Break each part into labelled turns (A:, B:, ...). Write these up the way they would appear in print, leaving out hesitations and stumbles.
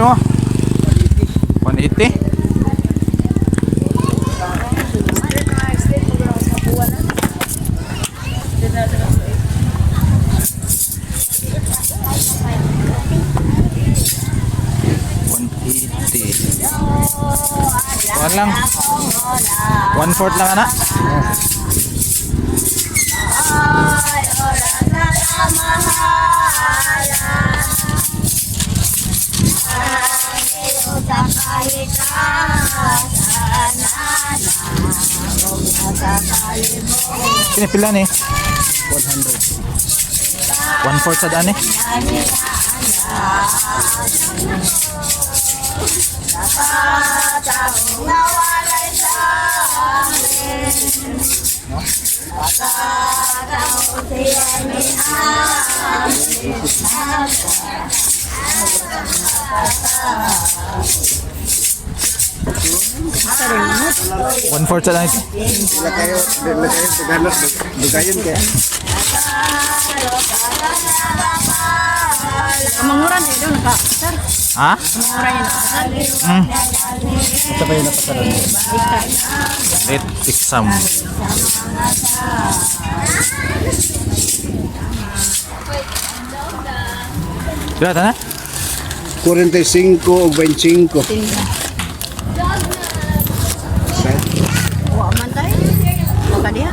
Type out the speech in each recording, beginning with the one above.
A: mo? 180? One lang. 1/4 lang anak. Sini pila ni? 100. 1/4 sa daan eh. One fourth sa lang ito.
B: Dugayan kaya.
C: Manguran eh doon ka. Sir.
A: Ha?
C: Manguran yun.
B: Ito pa yung napasaran.
A: Let exam. Dila na?
B: 45 o 25.
C: Wa man tayo. Wala dia.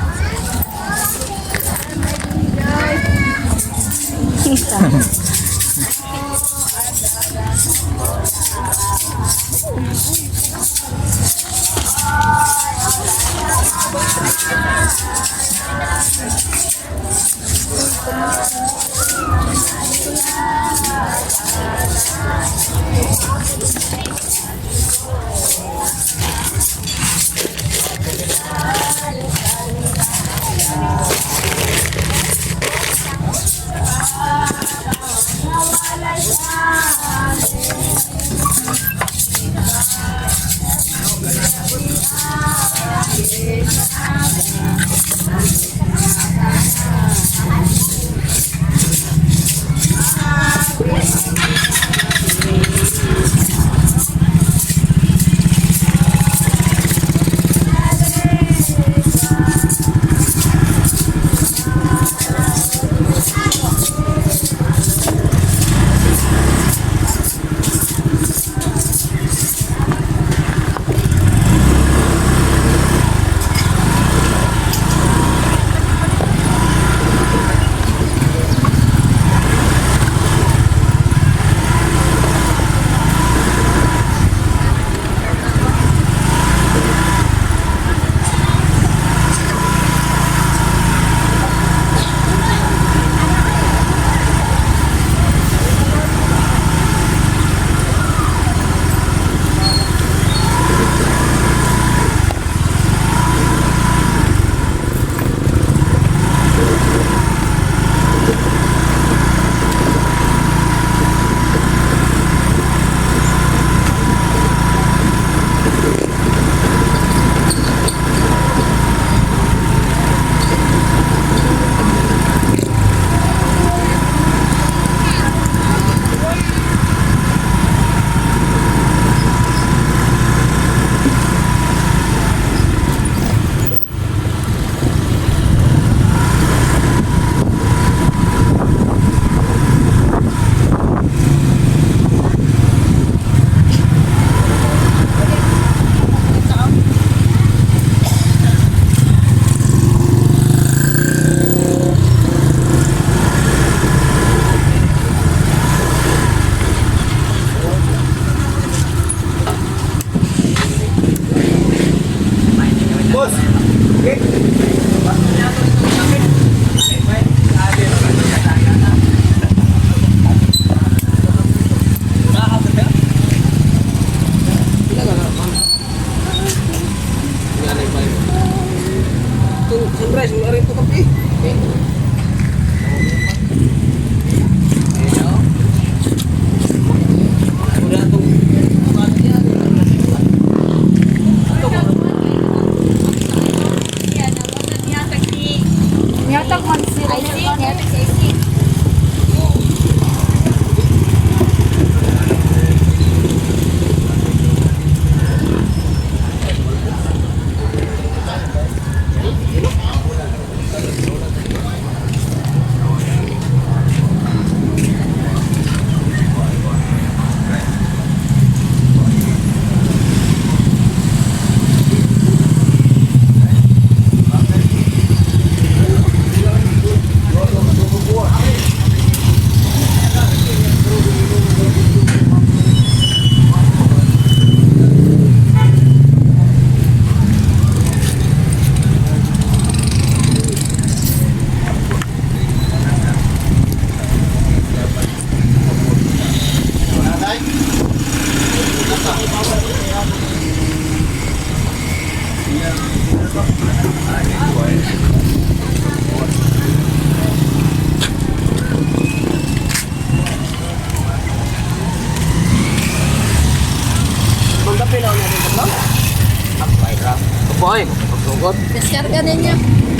D: Boy, pagsugot.
C: Deskarga ninyo.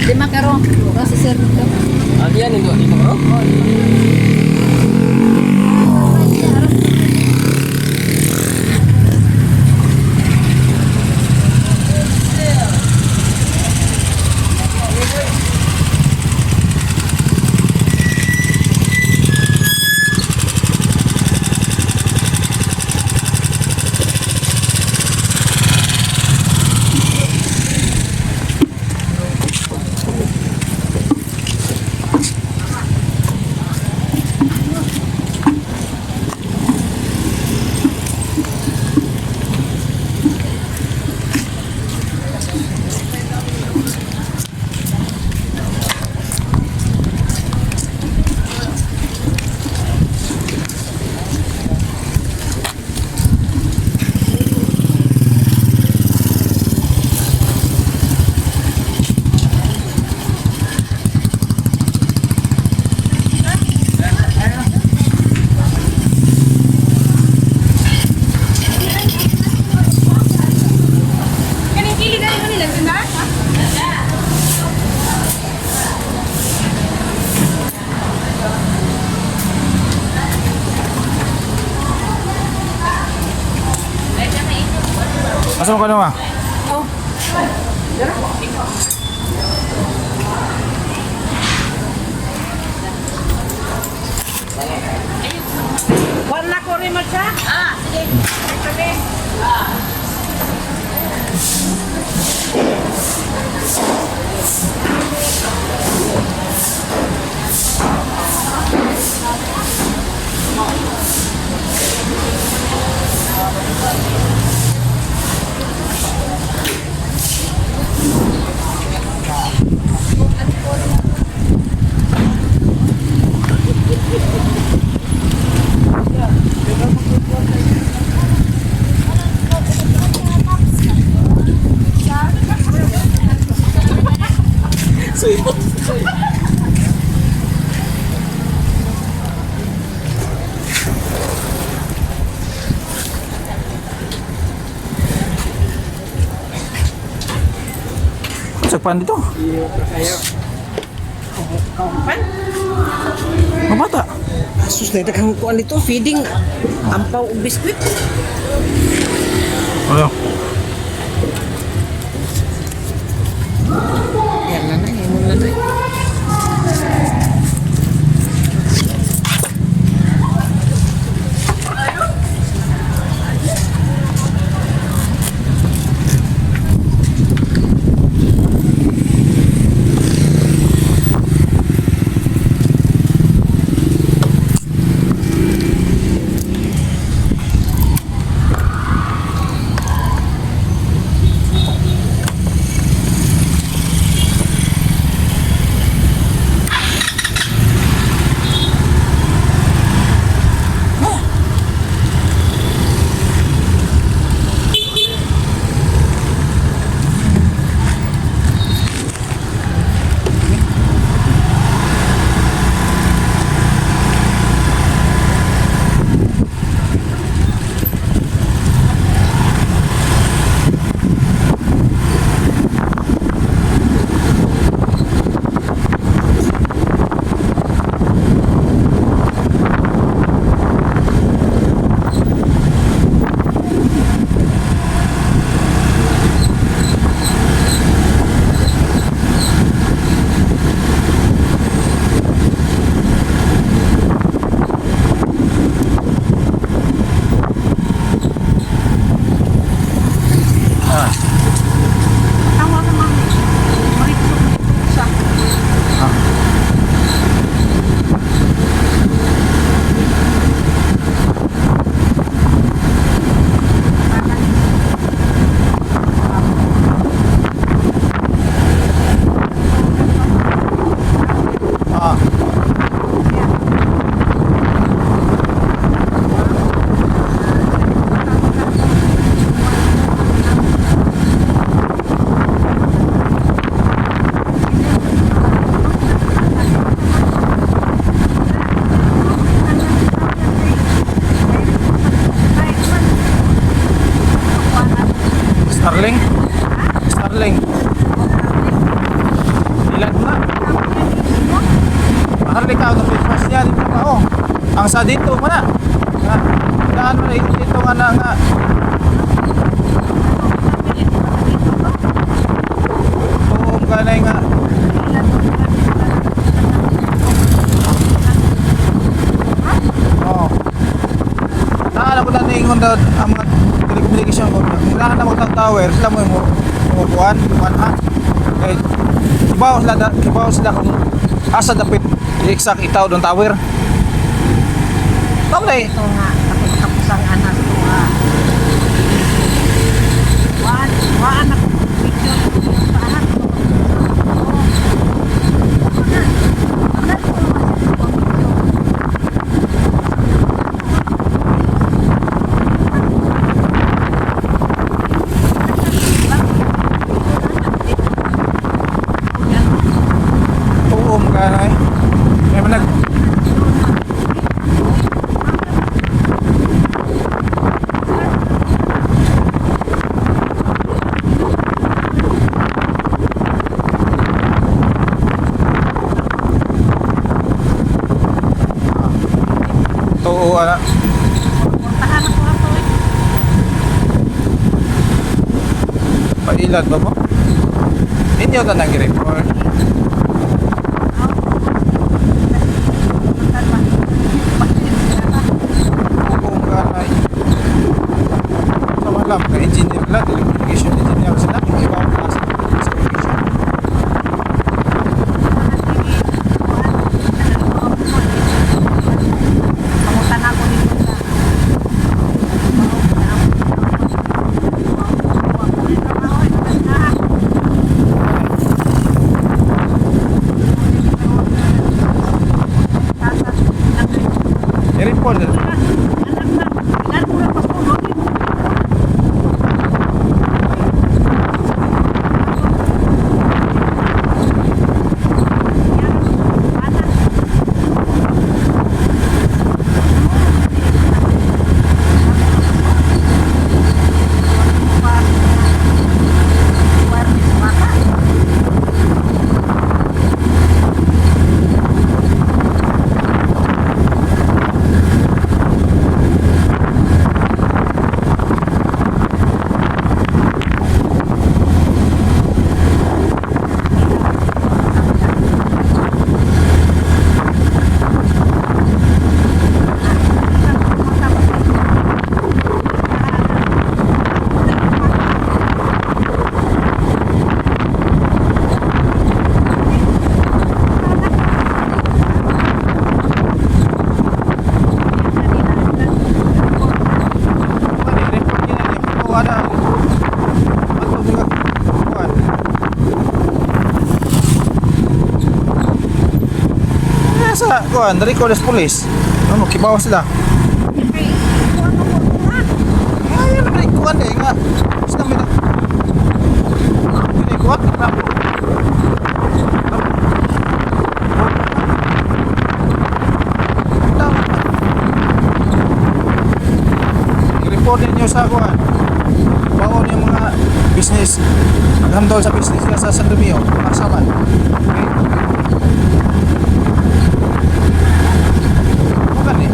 C: 5 karo. Kasi sir nito.
D: Yan, hindi mo.
A: Asa mo ka naman?
C: Wala ko rin mo siya? Sige.
A: Sagpan dito. Mabata.
D: Asus na kang kuan nito, feeding ampaw ug biskwit.
A: Ano?
D: Yan na imong nanay.
A: Starling? Starling. Ilan mo na? Maharli ka, ang Christmas niya, dito ka, oh. Ang sa dito mo na. Daan mo na, dito nga na nga. Oo, ganay nga. Oo. Naalala ko na naingon daw ang mga telecommunication ko. Kung lahat na magtang tower, sila mo yung umupuan, ha? Eh, kibaw sila kung asa dapit exact itaw doon tower. Tama na eh.
C: Ito nga, tapos ang anak ko nga. Waan ako picture yung sa anak ko.
A: Oo, magkano eh. May manag... Oo, ana.
C: Puntahan ako ako eh.
A: Pailan ba mo? Inyo na nag-report. Oo, magkano eh. Sama lang, ka-engineer lang, telecommunication engineer sila. Iba ang klase ng classification.
C: Pangutan ako dito sa
A: I-report na. Sa kuan, dari ko des police. Ano, kibaw sila. Ay, dari kuan deh nga. Basta may Ini kuat na. I-report niyo sa kuan. Bawon yung mga business. Maghandol sa business nila sa San Romeo. Masaman. Okay? Bukan nih.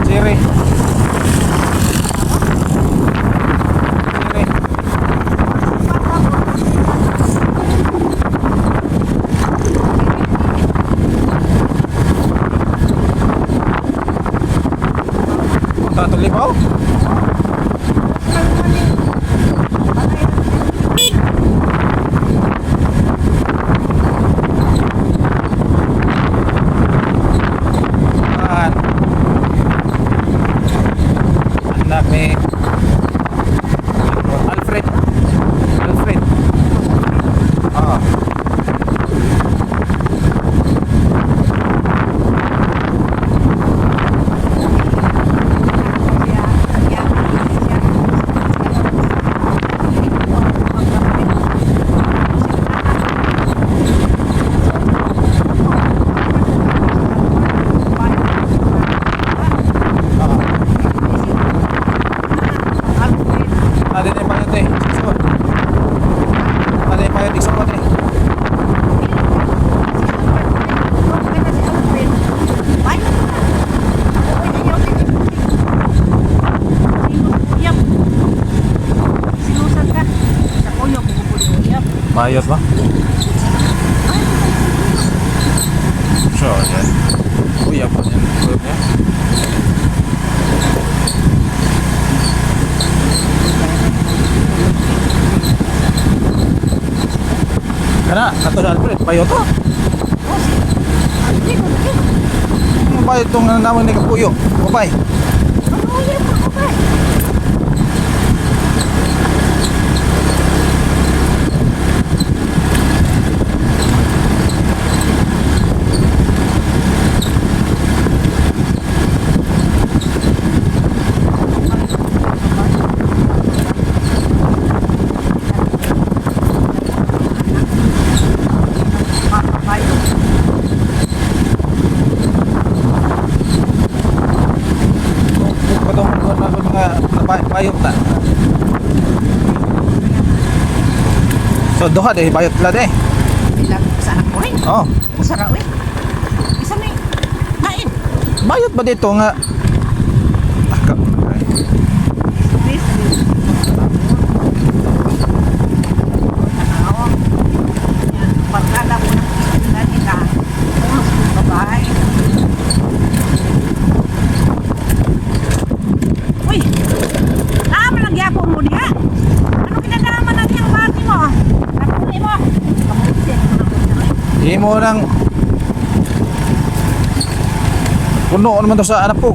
A: Ciri. Ciri. Bayot ba? So, yan. Uy, apa yan? Bayot niya. Kana, ato sa Alfred, bayot to. Bayot tong naman ni Kapuyo. Babay. Patong mga bayot na. So duha deh bayot la deh.
C: Ilang sa anak ko rin.
A: Oh,
C: Masarap eh. Isa may kain.
A: bayot ba dito nga?
C: Please. Tanaw. Yan. Pagkala mo ng isla nila. Bye-bye. Uy! Naman ang gyapon mo niya. Ano kinalaman natin ang party mo? Kapunin mo. Kamutin mo ng kutsara.
A: Di mo nang puno naman to sa anak ko.